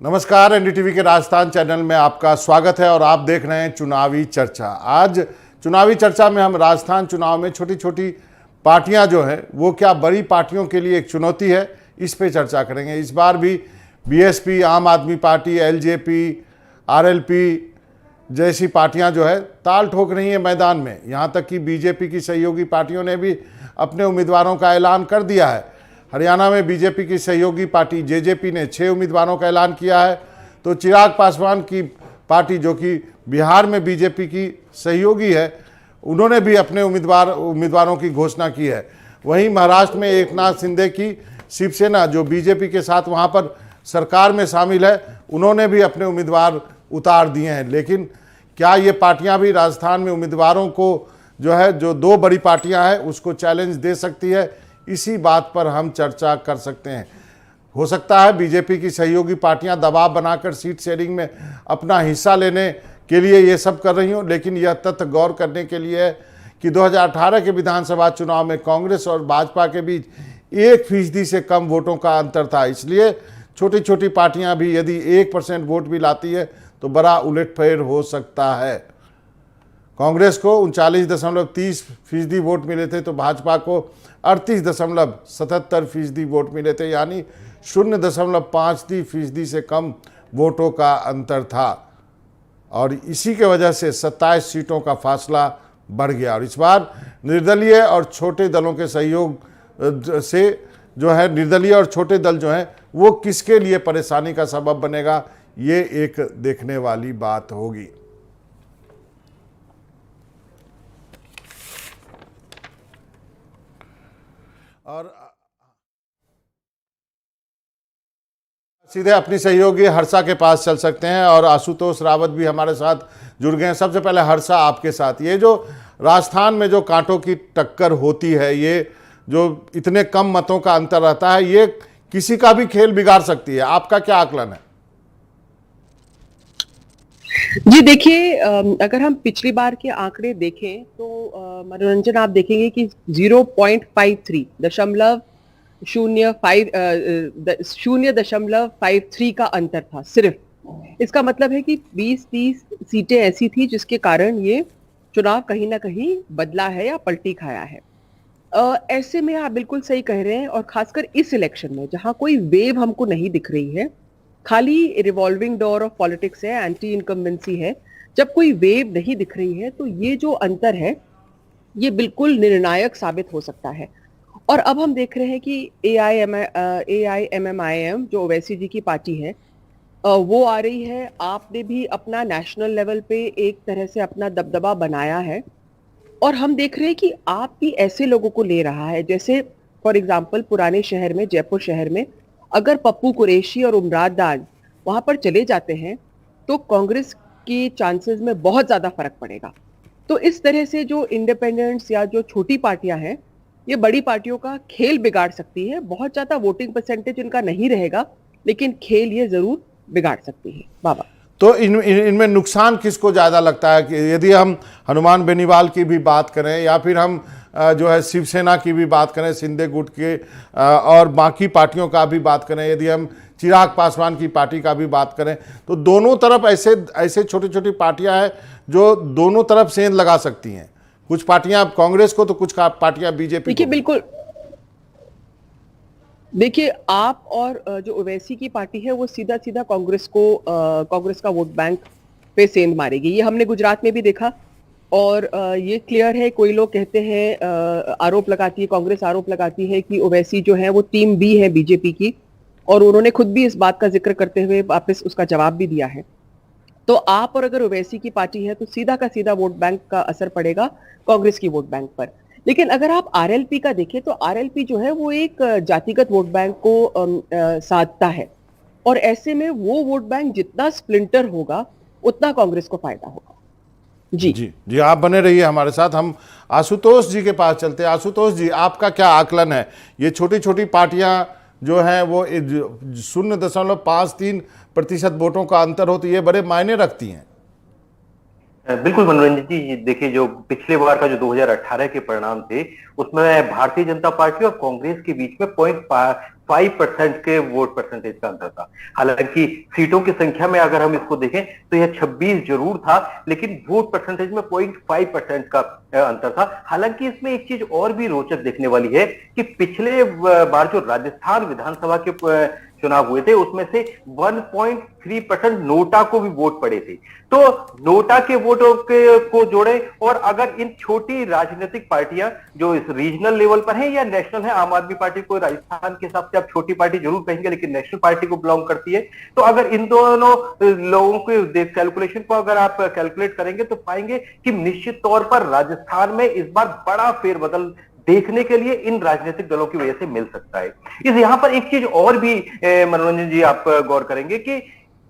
नमस्कार, एनडीटीवी के राजस्थान चैनल में आपका स्वागत है और आप देख रहे हैं चुनावी चर्चा। आज चुनावी चर्चा में हम राजस्थान चुनाव में छोटी छोटी पार्टियां जो हैं वो क्या बड़ी पार्टियों के लिए एक चुनौती है, इस पे चर्चा करेंगे। इस बार भी बीएसपी, आम आदमी पार्टी, एलजेपी, आरएलपी जैसी पार्टियां जो है ताल ठोक रही हैं मैदान में। यहाँ तक कि बीजेपी की सहयोगी पार्टियों ने भी अपने उम्मीदवारों का ऐलान कर दिया है। हरियाणा में बीजेपी की सहयोगी पार्टी जेजेपी ने 6 उम्मीदवारों का ऐलान किया है, तो चिराग पासवान की पार्टी जो कि बिहार में बीजेपी की सहयोगी है, उन्होंने भी अपने उम्मीदवारों की घोषणा की है। वहीं महाराष्ट्र में एकनाथ शिंदे की शिवसेना जो बीजेपी के साथ वहाँ पर सरकार में शामिल है, उन्होंने भी अपने उम्मीदवार उतार दिए हैं। लेकिन क्या ये पार्टियां भी राजस्थान में उम्मीदवारों को जो 2 बड़ी पार्टियां हैं उसको चैलेंज दे सकती है, इसी बात पर हम चर्चा कर सकते हैं। हो सकता है बीजेपी की सहयोगी पार्टियां दबाव बनाकर सीट शेयरिंग में अपना हिस्सा लेने के लिए ये सब कर रही हों, लेकिन यह तथ्य गौर करने के लिए है कि 2018 के विधानसभा चुनाव में कांग्रेस और भाजपा के बीच 1% से कम वोटों का अंतर था। इसलिए छोटी छोटी पार्टियां भी यदि 1% वोट भी लाती है तो बड़ा उलटफेर हो सकता है। कांग्रेस को 39.30% वोट मिले थे, तो भाजपा को 38.77% वोट मिले थे, यानी 0.53% से कम वोटों का अंतर था। और इसी के वजह से 27 सीटों का फासला बढ़ गया। और इस बार निर्दलीय और छोटे दलों के सहयोग से निर्दलीय और छोटे दल जो हैं वो किसके लिए परेशानी का सबब बनेगा, ये एक देखने वाली बात होगी। और सीधे अपनी सहयोगी हर्षा के पास चल सकते हैं और आशुतोष रावत भी हमारे साथ जुड़ गए हैं। सबसे पहले हर्षा, आपके साथ ये जो राजस्थान में जो कांटों की टक्कर होती है, ये जो इतने कम मतों का अंतर रहता है, ये किसी का भी खेल बिगाड़ सकती है, आपका क्या आकलन है? जी देखिए, अगर हम पिछली बार के आंकड़े देखें तो मनोरंजन आप देखेंगे कि 0.53 का अंतर था सिर्फ। इसका मतलब है कि 20-30 सीटें ऐसी थी जिसके कारण ये चुनाव कहीं ना कहीं बदला है या पलटी खाया है। ऐसे में आप बिल्कुल सही कह रहे हैं, और खासकर इस इलेक्शन में जहां कोई वेव हमको नहीं दिख रही है, खाली रिवॉल्विंग डोर ऑफ पॉलिटिक्स है, एंटी इनकम्बेंसी है, जब कोई वेव नहीं दिख रही है तो ये जो अंतर है ये बिल्कुल निर्णायक साबित हो सकता है। और अब हम देख रहे हैं कि AIMMIM जो ओवैसी जी की पार्टी है वो आ रही है। आपने भी अपना नेशनल लेवल पे एक तरह से अपना दबदबा बनाया है, और हम देख रहे हैं कि आप भी ऐसे लोगों को ले रहा है, जैसे फॉर एग्जाम्पल पुराने शहर में, जयपुर शहर में अगर पप्पू कुरैशी और उमरात दान वहां पर चले जाते हैं तो कांग्रेस की चांसेस में बहुत ज्यादा फर्क पड़ेगा। तो इस तरह से जो इंडिपेंडेंट्स या जो छोटी पार्टियां हैं ये बड़ी पार्टियों का खेल बिगाड़ सकती है। बहुत ज्यादा वोटिंग परसेंटेज इनका नहीं रहेगा, लेकिन खेल ये जरूर बिगाड़ सकती है। बाबा, तो इनमें नुकसान किसको ज़्यादा लगता है कि यदि हम हनुमान बेनीवाल की भी बात करें या फिर हम शिवसेना की भी बात करें, शिंदे गुट के, और बाकी पार्टियों का भी बात करें, यदि हम चिराग पासवान की पार्टी का भी बात करें, तो दोनों तरफ ऐसे छोटी छोटी पार्टियां हैं जो दोनों तरफ सेंध लगा सकती हैं। कुछ पार्टियां कांग्रेस को तो कुछ पार्टियां बीजेपी को। बिल्कुल देखिए, आप और जो ओवैसी की पार्टी है वो सीधा सीधा कांग्रेस का वोट बैंक पे सेंध मारेगी। ये हमने गुजरात में भी देखा, और ये क्लियर है। कोई लोग कहते हैं, कांग्रेस आरोप लगाती है कि ओवैसी जो है वो टीम बी है बीजेपी की, और उन्होंने खुद भी इस बात का जिक्र करते हुए वापस उसका जवाब भी दिया है। तो आप और अगर ओवैसी की पार्टी है तो सीधा का सीधा वोट बैंक का असर पड़ेगा कांग्रेस की वोट बैंक पर। लेकिन अगर आप आरएलपी का देखें तो आरएलपी जो है वो एक जातिगत वोट बैंक को साधता है, और ऐसे में वो वोट बैंक जितना स्प्लिंटर होगा उतना कांग्रेस को फायदा होगा। जी जी जी, आप बने रहिए हमारे साथ। हम आशुतोष जी के पास चलते हैं। आशुतोष जी, आपका क्या आकलन है? ये छोटी छोटी पार्टियां जो हैं वो 0.53% वोटों का अंतर हो, तो ये बड़े मायने रखती हैं। बिल्कुल मनोरंजन जी, ये देखिए, जो पिछले बार का जो 2018 के परिणाम थे, उसमें भारतीय जनता पार्टी और कांग्रेस के बीच में 0.5% के वोट परसेंटेज का अंतर था। हालांकि सीटों की संख्या में अगर हम इसको देखें तो यह 26 जरूर था, लेकिन वोट परसेंटेज में 0.5% का अंतर था। हालांकि इसमें एक चीज और भी रोचक देखने वाली है कि पिछले बार जो राजस्थान विधानसभा के चुनाव हुए थे, उसमें से 1.3% नोटा को भी वोट पड़े थे। तो नोटा के वोटों के को जोड़े, और अगर इन छोटी राजनीतिक पार्टियां जो इस रीजनल लेवल पर हैं या नेशनल है, आम आदमी पार्टी को राजस्थान के हिसाब से आप छोटी पार्टी जरूर कहेंगे, लेकिन नेशनल पार्टी को बिलोंग करती है, तो अगर इन दोनों लोगों के कैलकुलेशन को अगर आप कैलकुलेट करेंगे तो पाएंगे कि निश्चित तौर पर राजस्थान में इस बार बड़ा फेरबदल देखने के लिए इन राजनीतिक दलों की वजह से मिल सकता है। इस यहाँ पर एक चीज और भी मनोरंजन जी आप गौर करेंगे कि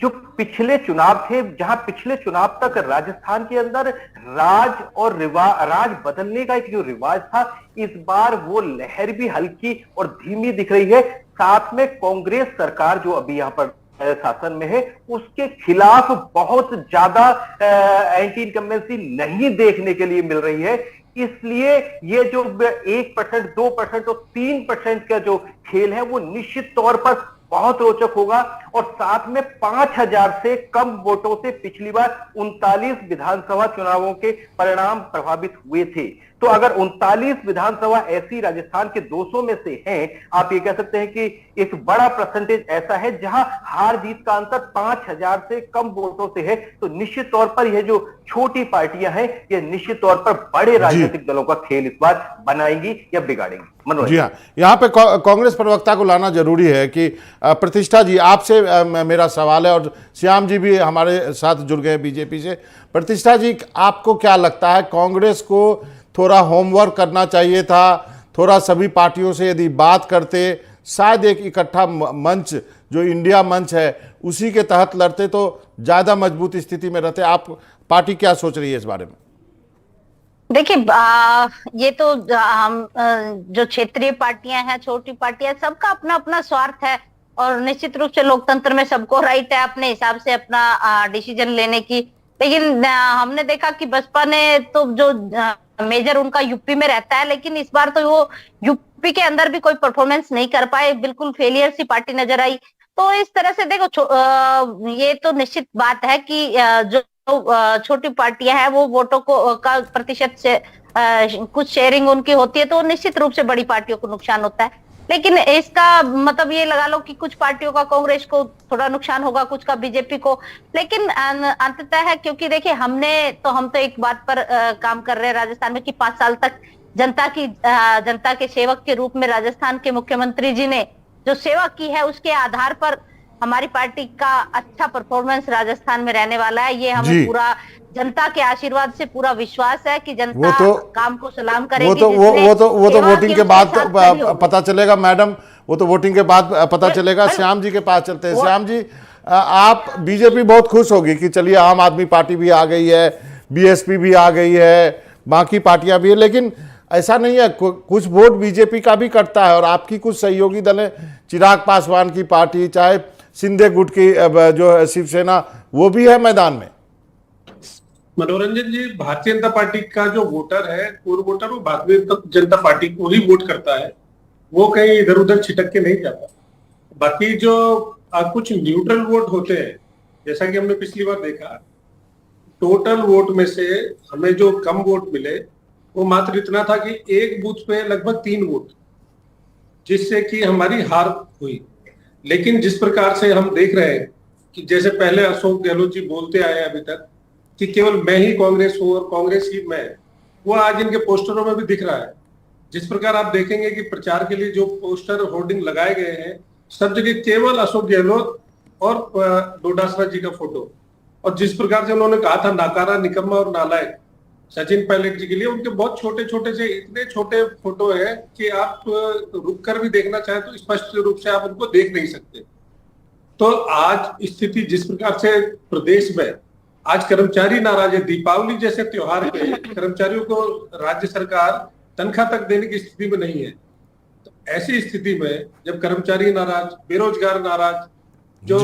जो पिछले चुनाव थे, जहां पिछले चुनाव तक राजस्थान के अंदर राज और राज बदलने का एक जो रिवाज था, इस बार वो लहर भी हल्की और धीमी दिख रही है। साथ में कांग्रेस सरकार जो अभी यहाँ पर शासन में है, उसके खिलाफ बहुत ज्यादा एंटी इनकम्बेंसी नहीं देखने के लिए मिल रही है। इसलिए ये जो 1%, 2% और 3% का जो खेल है, वो निश्चित तौर पर बहुत रोचक होगा। और साथ में 5000 से कम वोटों से पिछली बार 39 विधानसभा चुनावों के परिणाम प्रभावित हुए थे। तो अगर 39 विधानसभा ऐसी राजस्थान के 200 में से हैं, आप ये कह सकते हैं कि एक बड़ा परसेंटेज ऐसा है जहां हार जीत का अंतर 5000 से कम वोटों से है। तो निश्चित तौर पर यह जो छोटी पार्टियां हैं, ये निश्चित तौर पर बड़े राजनीतिक दलों का खेल इस बार बनाएंगी या बिगाड़ेंगी। मनोज जी हाँ, यहाँ पे कांग्रेस प्रवक्ता को लाना जरूरी है कि प्रतिष्ठा जी, आपसे मेरा सवाल है, और श्याम जी भी हमारे साथ जुड़ गए बीजेपी से। प्रतिष्ठा जी, आपको क्या लगता है, कांग्रेस को थोड़ा होमवर्क करना चाहिए था, थोड़ा सभी पार्टियों से यदि बात करते, शायद एक इकट्ठा मंच जो इंडिया मंच है उसी के तहत लड़ते तो ज़्यादा मजबूत स्थिति में रहते। आप पार्टी क्या सोच रही है इस बारे में? देखिए, ये तो हम जो क्षेत्रीय पार्टियां हैं, छोटी पार्टियां, सबका अपना अपना स्वार्थ है, और निश्चित रूप से लोकतंत्र में सबको राइट है अपने हिसाब से अपना डिसीजन लेने की। लेकिन हमने देखा कि बसपा ने तो जो मेजर उनका यूपी में रहता है, लेकिन इस बार तो वो यूपी के अंदर भी कोई परफॉर्मेंस नहीं कर पाए, बिल्कुल फेलियर सी पार्टी नजर आई। तो इस तरह से देखो, ये तो निश्चित बात है कि जो छोटी पार्टियां हैं वो वोटों को का प्रतिशत से कुछ शेयरिंग उनकी होती है, तो निश्चित रूप से बड़ी पार्टियों को नुकसान होता है। लेकिन इसका मतलब ये लगा लो कि कुछ पार्टियों का कांग्रेस को थोड़ा नुकसान होगा, कुछ का बीजेपी को। लेकिन अंततः है, क्योंकि देखिए हम तो एक बात पर काम कर रहे हैं राजस्थान में कि 5 साल तक जनता के सेवक के रूप में राजस्थान के मुख्यमंत्री जी ने जो सेवा की है, उसके आधार पर हमारी पार्टी का अच्छा परफॉर्मेंस राजस्थान में रहने वाला है। ये हमें पूरा जनता के आशीर्वाद से पूरा विश्वास है कि जनता काम को सलाम करेगी। वो तो वोटिंग के बाद पता चलेगा मैडम, वो तो वोटिंग के बाद पता चलेगा। श्याम जी के पास चलते हैं। श्याम जी, आप, बीजेपी बहुत खुश होगी कि चलिए आम आदमी पार्टी भी आ गई है, बीएसपी भी आ गई है, बाकी पार्टियां भी है, लेकिन ऐसा नहीं है, कुछ वोट बीजेपी का भी कटता है, और आपकी कुछ सहयोगी दल है, चिराग पासवान की पार्टी, चाहे शिंदे गुट की जो शिवसेना, वो भी है मैदान में। मनोरंजन जी, भारतीय जनता पार्टी का जो वोटर है, कोर वोटर, वो भारतीय जनता पार्टी को ही वोट करता है, वो कहीं इधर उधर छिटक के नहीं जाता। बाकी जो कुछ न्यूट्रल वोट होते हैं, जैसा कि हमने पिछली बार देखा, टोटल वोट में से हमें जो कम वोट मिले वो मात्र इतना था कि एक बूथ पे लगभग 3 वोट, जिससे कि हमारी हार हुई। लेकिन जिस प्रकार से हम देख रहे हैं कि जैसे पहले अशोक गहलोत जी बोलते आए अभी तक कि केवल मैं ही कांग्रेस हूं और कांग्रेस ही मैं, वो आज इनके पोस्टरों में भी दिख रहा है। जिस प्रकार आप देखेंगे कि प्रचार के लिए जो पोस्टर होर्डिंग लगाए गए हैं, सब जगह केवल अशोक गहलोत और डोडासरा जी का फोटो, और जिस प्रकार से उन्होंने कहा था नाकारा, निकम्मा और नालायक सचिन पायलट जी के लिए, उनके बहुत छोटे छोटे से इतने छोटे फोटो है कि आप रुक कर भी देखना चाहें तो स्पष्ट रूप से आप उनको देख नहीं सकते। तो आज स्थिति जिस प्रकार से प्रदेश में आज कर्मचारी नाराज है, दीपावली जैसे त्योहार पे कर्मचारियों को राज्य सरकार तनख्वाह तक देने की स्थिति में नहीं है। तो ऐसी स्थिति में जब कर्मचारी नाराज, बेरोजगार नाराज, जो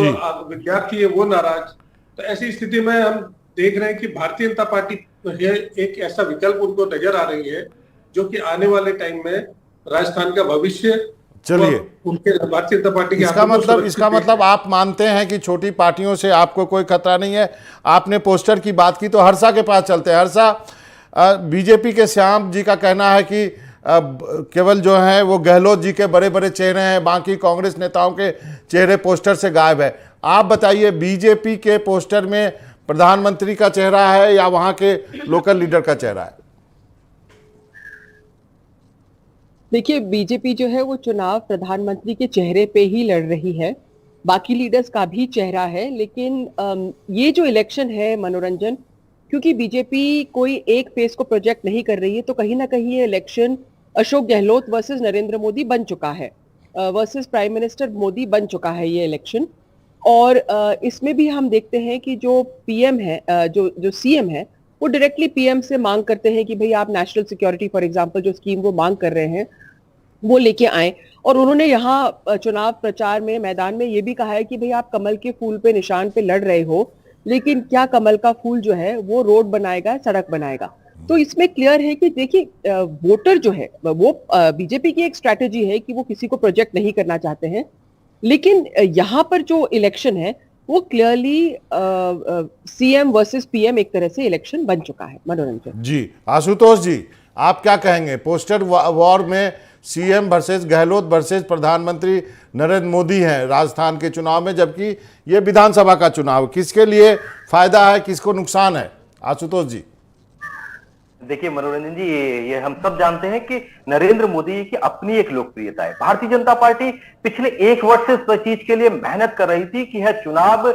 विद्यार्थी है वो नाराज, तो ऐसी स्थिति में हम देख रहे हैं कि भारतीय जनता पार्टी ये एक ऐसा विकल्प उनको नजर आ रही है जो कि आने वाले टाइम में राजस्थान का भविष्य, चलिए, उनके भारतीय जनता पार्टी के इसका मतलब आप मानते हैं कि छोटी पार्टियों से आपको कोई खतरा नहीं है। आपने पोस्टर की बात की तो हर्षा के पास चलते हैं। हर्षा, बीजेपी के श्याम जी का कहना है कि केवल जो है वो गहलोत जी के बड़े बड़े चेहरे हैं, बाकी कांग्रेस नेताओं के चेहरे पोस्टर से गायब है। आप बताइए, बीजेपी के पोस्टर में प्रधानमंत्री का चेहरा है या वहां के लोकल लीडर का चेहरा है? देखिए, बीजेपी जो है वो चुनाव प्रधानमंत्री के चेहरे पे ही लड़ रही है, बाकी लीडर्स का भी चेहरा है। लेकिन ये जो इलेक्शन है मनोरंजन, क्योंकि बीजेपी कोई एक फेस को प्रोजेक्ट नहीं कर रही है, तो कहीं ना कहीं ये इलेक्शन अशोक गहलोत वर्सेस नरेंद्र मोदी बन चुका है, वर्सेस प्राइम मिनिस्टर मोदी बन चुका है ये इलेक्शन। और इसमें भी हम देखते हैं कि जो पीएम है, जो सीएम है, वो डायरेक्टली पीएम से मांग करते हैं कि भाई आप नेशनल सिक्योरिटी फॉर एग्जांपल जो स्कीम वो मांग कर रहे हैं वो लेके आए। और उन्होंने यहाँ चुनाव प्रचार में मैदान में ये भी कहा है कि भाई आप कमल के फूल पे निशान पे लड़ रहे हो, लेकिन क्या कमल का फूल जो है वो रोड बनाएगा, सड़क बनाएगा? तो इसमें क्लियर है कि देखिए, वोटर जो है वो बीजेपी की एक स्ट्रैटेजी है कि वो किसी को प्रोजेक्ट नहीं करना चाहते हैं, लेकिन यहाँ पर जो इलेक्शन है वो क्लियरली सीएम वर्सेस पीएम एक तरह से इलेक्शन बन चुका है। मनोरंजन जी, आशुतोष जी, आप क्या कहेंगे? पोस्टर वॉर में सीएम वर्सेस गहलोत वर्सेस प्रधानमंत्री नरेंद्र मोदी हैं राजस्थान के चुनाव में, जबकि ये विधानसभा का चुनाव। किसके लिए फायदा है, किसको नुकसान है? आशुतोष जी। देखिए मनोरंजन जी, ये हम सब जानते हैं कि नरेंद्र मोदी की अपनी एक लोकप्रियता है। भारतीय जनता पार्टी पिछले 1 वर्ष से इस चीज के लिए मेहनत कर रही थी कि यह चुनाव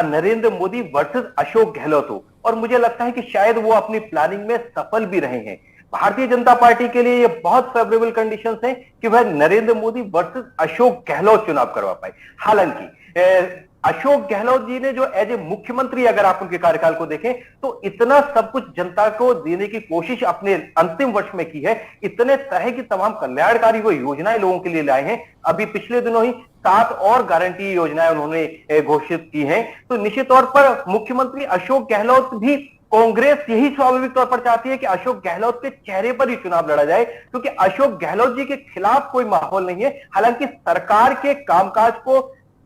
नरेंद्र मोदी वर्सेस अशोक गहलोत हो, और मुझे लगता है कि शायद वो अपनी प्लानिंग में सफल भी रहे हैं। भारतीय जनता पार्टी के लिए ये बहुत फेवरेबल कंडीशंस हैं कि वह नरेंद्र मोदी वर्सेस अशोक गहलोत चुनाव करवा पाए। हालांकि अशोक गहलोत जी ने जो एज ए मुख्यमंत्री, अगर आप उनके कार्यकाल को देखें तो इतना सब कुछ जनता को देने की कोशिश अपने अंतिम वर्ष में की है। इतने तरह की तमाम कल्याणकारी वो योजनाएं लोगों के लिए लाए हैं। अभी पिछले दिनों ही 7 और गारंटी योजनाएं उन्होंने घोषित की हैं। तो निश्चित तौर पर मुख्यमंत्री अशोक गहलोत भी, कांग्रेस यही स्वाभाविक तौर पर चाहती है कि अशोक गहलोत के चेहरे पर ही चुनाव लड़ा जाए, क्योंकि अशोक गहलोत जी के खिलाफ कोई माहौल नहीं है। हालांकि सरकार के कामकाज को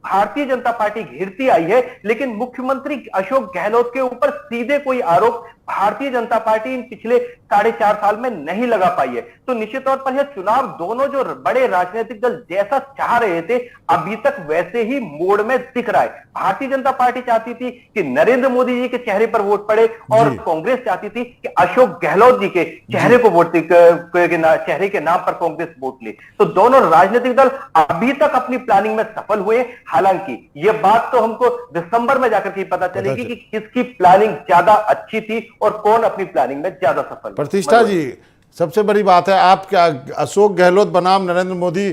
भारतीय जनता पार्टी घेरती आई है, लेकिन मुख्यमंत्री अशोक गहलोत के ऊपर सीधे कोई आरोप भारतीय जनता पार्टी इन पिछले 4.5 साल में नहीं लगा पाई है। तो निश्चित तौर पर यह चुनाव दोनों जो बड़े राजनीतिक दल जैसा चाह रहे थे, अभी तक वैसे ही मोड़ में दिख रहा है। भारतीय जनता पार्टी चाहती थी कि नरेंद्र मोदी जी के चेहरे पर वोट पड़े, और कांग्रेस चाहती थी कि अशोक गहलोत जी के चेहरे को चेहरे के नाम पर कांग्रेस वोट ले। तो दोनों राजनीतिक दल अभी तक अपनी प्लानिंग में सफल हुए। हालांकि ये बात तो हमको दिसंबर में जाकर के पता चलेगी कि किसकी प्लानिंग ज्यादा अच्छी थी और कौन अपनी प्लानिंग में ज्यादा सफल। प्रतिष्ठा जी, सबसे बड़ी बात है, आप क्या अशोक गहलोत बनाम नरेंद्र मोदी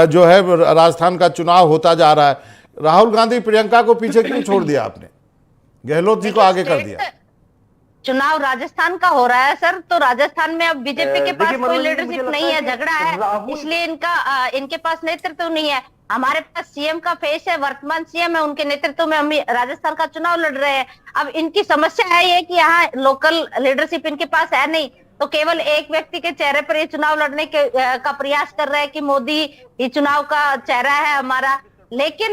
जो है राजस्थान का चुनाव होता जा रहा है, राहुल गांधी प्रियंका को पीछे क्यों छोड़ दिया आपने, गहलोत जी को आगे कर दिया? चुनाव राजस्थान का हो रहा है सर, तो राजस्थान में अब बीजेपी के पास कोई लीडरशिप नहीं है, झगड़ा है, इसलिए इनके पास नेतृत्व नहीं है। हमारे पास सीएम का फेस है, वर्तमान सीएम है, उनके नेतृत्व में हम राजस्थान का चुनाव लड़ रहे हैं। अब इनकी समस्या है ये कि यहाँ लोकल लीडरशिप इनके पास है नहीं, तो केवल एक व्यक्ति के चेहरे पर ये चुनाव लड़ने का प्रयास कर रहे हैं कि मोदी ये चुनाव का चेहरा है हमारा। लेकिन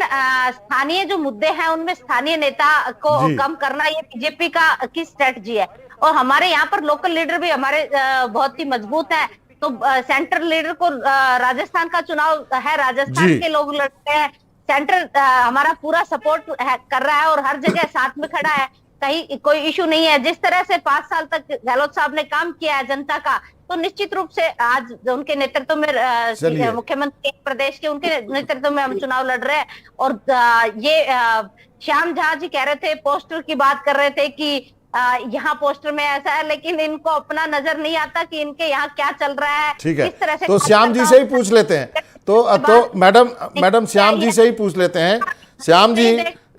स्थानीय जो मुद्दे हैं उनमें स्थानीय नेता को कम करना ये बीजेपी की स्ट्रेटजी है। और हमारे यहाँ पर लोकल लीडर भी हमारे बहुत ही मजबूत है, तो सेंट्रल लीडर को राजस्थान का चुनाव है, राजस्थान के लोग लड़ते हैं, सेंटर हमारा पूरा सपोर्ट कर रहा है और हर जगह साथ में खड़ा है, कहीं कोई इशू नहीं है। जिस तरह से 5 साल तक गहलोत साहब ने काम किया है जनता का, तो निश्चित रूप से आज उनके नेतृत्व में मुख्यमंत्री प्रदेश के उनके नेतृत्व में हम चुनाव लड़ रहे हैं। और ये श्याम झा जी कह रहे थे, पोस्टर की बात कर रहे थे कि यहाँ पोस्टर में ऐसा है, लेकिन इनको अपना नजर नहीं आता कि इनके यहाँ क्या चल रहा है। ठीक है, इस तरह से तो श्याम जी से ही पूछ लेते हैं। तो मैडम श्याम जी से ही पूछ लेते हैं। श्याम जी,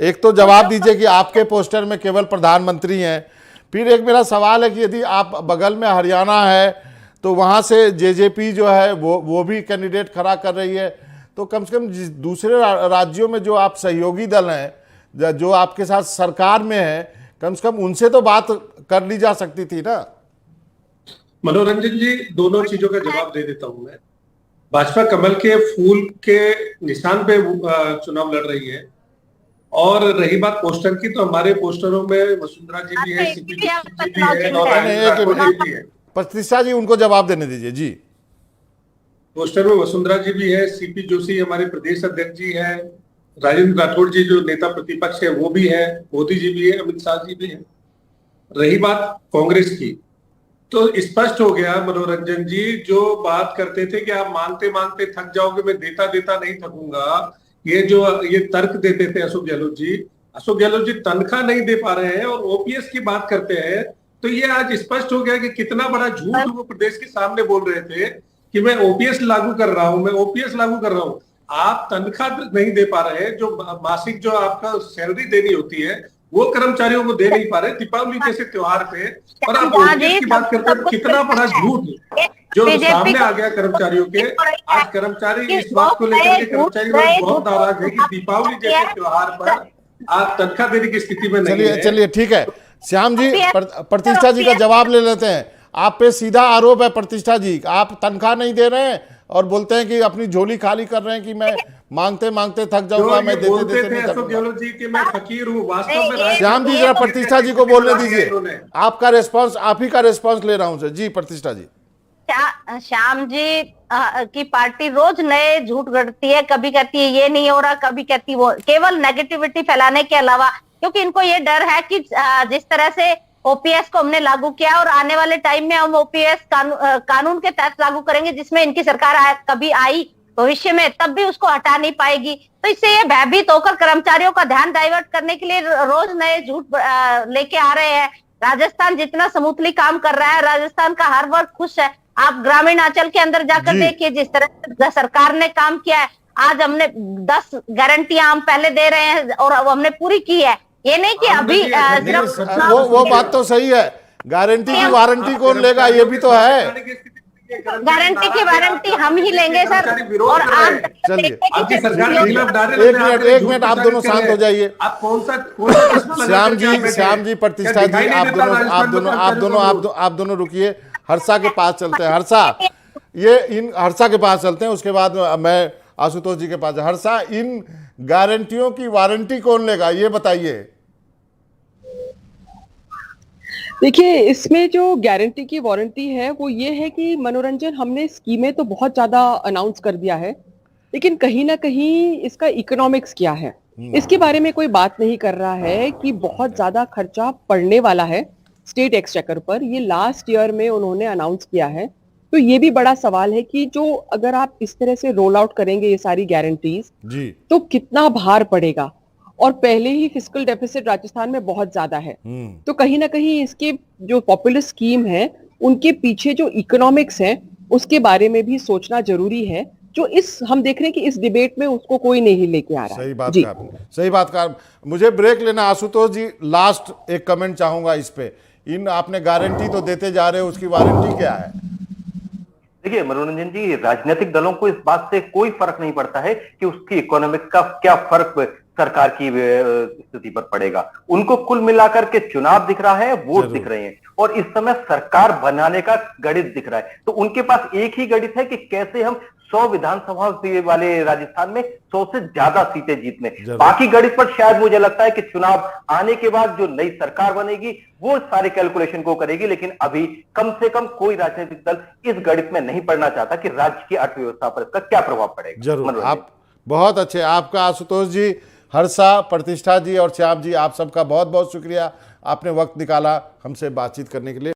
एक तो जवाब दीजिए कि आपके पोस्टर में केवल प्रधानमंत्री हैं। फिर एक मेरा सवाल है कि यदि आप बगल में हरियाणा है तो वहाँ से जेजेपी जो है वो भी कैंडिडेट खड़ा कर रही है, तो कम से कम दूसरे राज्यों में जो आप सहयोगी दल हैं, जो आपके साथ सरकार में है, कम से कम उनसे तो बात कर ली जा सकती थी ना। मनोरंजन जी, दोनों चीजों का जवाब दे देता हूं मैं। भाजपा कमल के फूल के निशान पे चुनाव लड़ रही है। और रही बात पोस्टर की, तो हमारे पोस्टरों में वसुंधरा जी भी है, सीपी जी भी है और राजेंद्र राठौड़ जी भी है। प्रतिष्ठा जी, उनको जवाब देने दीजिए जी। पोस्टर में वसुंधरा जी भी है, सीपी जोशी हमारे प्रदेश अध्यक्ष जी है, राजेंद्र राठौड़ जी जो नेता प्रतिपक्ष है वो भी है, मोदी जी भी है, अमित शाह जी भी है। रही बात कांग्रेस की, तो स्पष्ट हो गया मनोरंजन जी, जो बात करते थे कि आप मांगते मांगते थक जाओगे, मैं देता देता नहीं थकूंगा, ये तर्क देते थे अशोक गहलोत जी तनख्वाह नहीं दे पा रहे हैं और ओपीएस की बात करते हैं। तो ये आज स्पष्ट हो गया कि कितना बड़ा झूठ वो प्रदेश के सामने बोल रहे थे कि मैं ओपीएस लागू कर रहा हूं, आप तनख्वाह नहीं दे पा रहे हैं। जो मासिक जो आपका सैलरी देनी होती है वो कर्मचारियों को दे नहीं पा रहे दीपावली जैसे त्योहार पे, और आप ओपीएस की बात करते हैं। कितना बड़ा झूठ जो सामने आ गया कर्मचारियों के। आज कर्मचारी इस बात को लेकर के कर्मचारी बहुत नाराज है कि दीपावली जैसे त्योहार पर आप तनख्वाह देने की स्थिति में नहीं है। चलिए ठीक है श्याम जी, प्रतिष्ठा जी का जवाब ले लेते हैं। आप पे सीधा आरोप है प्रतिष्ठा जी, आप तनख्वाह नहीं दे रहे हैं और बोलते हैं कि अपनी झोली खाली कर रहे हैं कि मैं मांगते मांगते थक जाऊंगा, मैं देते देते नहीं थकूंगा। जी कि मैं फकीर हूं, वास्तव में श्याम जी जरा प्रतिष्ठा जी को बोलने दीजिए, आपका रिस्पांस, आप ही का रिस्पांस ले रहा हूं जी। प्रतिष्ठा जी, श्याम जी की पार्टी रोज नए झूठ गढ़ती है, कभी कहती है ये नहीं हो रहा, कभी कहती वो, केवल नेगेटिविटी फैलाने के अलावा, क्योंकि इनको ये डर है कि जिस तरह से ओपीएस को हमने लागू किया और आने वाले टाइम में हम ओपीएस कानून के तहत लागू करेंगे जिसमें इनकी सरकार कभी आई भविष्य में, तब भी उसको हटा नहीं पाएगी। तो इससे ये भयभीत होकर कर्मचारियों का ध्यान डाइवर्ट करने के लिए रोज नए झूठ लेके आ रहे हैं। राजस्थान जितना स्मूथली काम कर रहा है, राजस्थान का हर वर्ग खुश है। आप ग्रामीण अंचल के अंदर जाकर देखिए जिस तरह सरकार ने काम किया है। आज हमने 10 गारंटियां हम पहले दे रहे हैं और हमने पूरी की है। ये नहीं कि अभी वो बात तो सही है, गारंटी की वारंटी कौन लेगा, ये भी तो है। गारंटी की वारंटी हम ही लेंगे सर। और आप चलिए एक मिनट आप दोनों शांत हो जाइए। आप कौन सा श्याम जी, प्रतिष्ठा जी, आप दोनों रुकिए। हर्षा के पास चलते हैं। हर्षा के पास चलते हैं, उसके बाद मैं आशुतोष जी के पास। हर्षा, इन गारंटियों की वारंटी कौन लेगा, ये बताइए। देखिए, इसमें जो गारंटी की वारंटी है वो ये है कि मनोरंजन, हमने स्कीमें तो बहुत ज्यादा अनाउंस कर दिया है, लेकिन कहीं ना कहीं इसका इकोनॉमिक्स क्या है इसके बारे में कोई बात नहीं कर रहा है कि बहुत ज्यादा खर्चा पड़ने वाला है स्टेट एक्सचेकर पर। ये लास्ट ईयर में उन्होंने अनाउंस किया है। तो ये भी बड़ा सवाल है कि जो अगर आप इस तरह से रोल आउट करेंगे ये सारी गारंटीज तो कितना भार पड़ेगा, और पहले ही फिस्कल डेफिसिट राजस्थान में बहुत ज्यादा है। तो कहीं ना कहीं इसके जो पॉपुलर स्कीम है उनके पीछे जो इकोनॉमिक्स है उसके बारे में भी सोचना जरूरी है, जो हम देख रहे हैं कि इस डिबेट में उसको कोई नहीं लेके आ रहा है। सही बात का। मुझे ब्रेक लेना। आशुतोष जी, लास्ट एक कमेंट चाहूंगा इस पे। आपने गारंटी तो देते जा रहे हो, उसकी वारंटी क्या है? देखिए मनोरंजन जी, राजनीतिक दलों को इस बात से कोई फर्क नहीं पड़ता है कि उसकी इकोनॉमिक्स का क्या फर्क सरकार की स्थिति पर पड़ेगा। उनको कुल मिलाकर के चुनाव दिख रहा है, वोट दिख रहे हैं, और इस समय सरकार बनाने का गणित दिख रहा है। तो उनके पास एक ही गणित है कि कैसे हम 100 विधानसभा वाले राजस्थान में 100 से ज्यादा सीटें जीतने। बाकी गणित पर शायद मुझे लगता है कि चुनाव आने के बाद जो नई सरकार बनेगी वो सारे कैलकुलेशन को करेगी, लेकिन अभी कम से कम कोई राजनीतिक दल इस गणित में नहीं पड़ना चाहता कि राज्य की अर्थव्यवस्था पर इसका क्या प्रभाव पड़ेगा। जरूर, आप बहुत अच्छे। आपका आशुतोष जी, हर्षा, प्रतिष्ठा जी और श्याम जी, आप सबका बहुत बहुत शुक्रिया। आपने वक्त निकाला हमसे बातचीत करने के लिए।